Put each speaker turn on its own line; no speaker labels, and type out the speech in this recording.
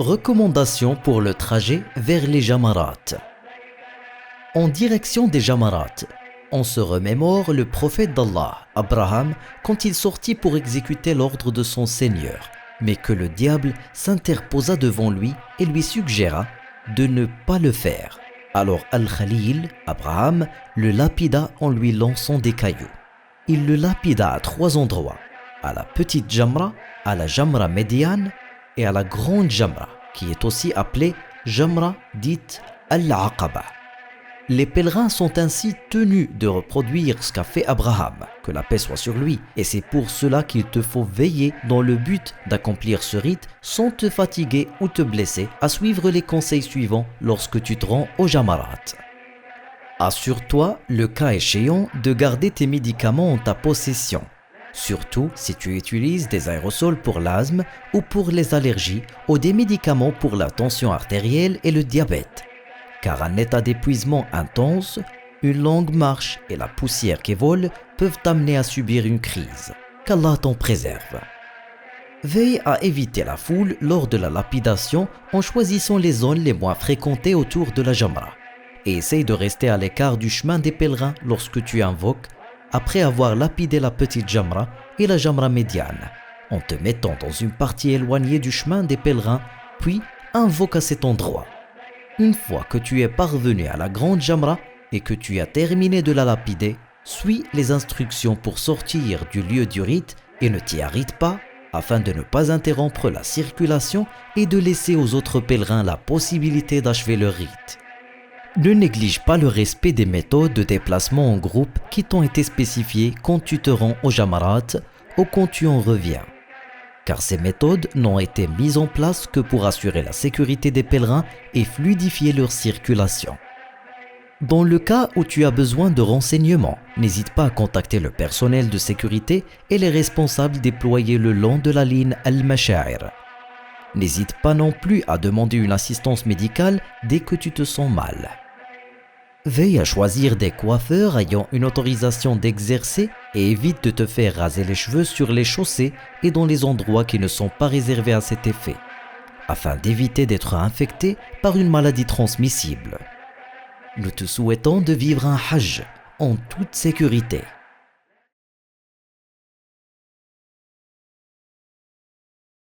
Recommandations pour le trajet vers les Jamarat. En direction des Jamarat, on se remémore le prophète d'Allah, Abraham, quand il sortit pour exécuter l'ordre de son Seigneur, mais que le diable s'interposa devant lui et lui suggéra de ne pas le faire. Alors Al-Khalil, Abraham, le lapida en lui lançant des cailloux. Il le lapida à 3 endroits, à la petite Jamra, à la Jamra médiane et à la grande Jamra, qui est aussi appelée Jamra dite Al-Aqaba. Les pèlerins sont ainsi tenus de reproduire ce qu'a fait Abraham, que la paix soit sur lui, et c'est pour cela qu'il te faut veiller dans le but d'accomplir ce rite sans te fatiguer ou te blesser, à suivre les conseils suivants lorsque tu te rends au Jamarat. Assure-toi, le cas échéant, de garder tes médicaments en ta possession, surtout si tu utilises des aérosols pour l'asthme ou pour les allergies ou des médicaments pour la tension artérielle et le diabète. Car un état d'épuisement intense, une longue marche et la poussière qui vole peuvent t'amener à subir une crise. Qu'Allah t'en préserve. Veille à éviter la foule lors de la lapidation en choisissant les zones les moins fréquentées autour de la Jamra. Et essaye de rester à l'écart du chemin des pèlerins lorsque tu invoques, après avoir lapidé la petite Jamra et la Jamra médiane, en te mettant dans une partie éloignée du chemin des pèlerins, puis invoque à cet endroit. Une fois que tu es parvenu à la grande Jamra et que tu as terminé de la lapider, suis les instructions pour sortir du lieu du rite et ne t'y arrête pas, afin de ne pas interrompre la circulation et de laisser aux autres pèlerins la possibilité d'achever le rite. Ne néglige pas le respect des méthodes de déplacement en groupe qui t'ont été spécifiées quand tu te rends au Jamarat ou quand tu en reviens. Car ces méthodes n'ont été mises en place que pour assurer la sécurité des pèlerins et fluidifier leur circulation. Dans le cas où tu as besoin de renseignements, n'hésite pas à contacter le personnel de sécurité et les responsables déployés le long de la ligne Al-Mashaa'ir. N'hésite pas non plus à demander une assistance médicale dès que tu te sens mal. Veille à choisir des coiffeurs ayant une autorisation d'exercer et évite de te faire raser les cheveux sur les chaussées et dans les endroits qui ne sont pas réservés à cet effet, afin d'éviter d'être infecté par une maladie transmissible. Nous te souhaitons de vivre un Hajj en toute sécurité.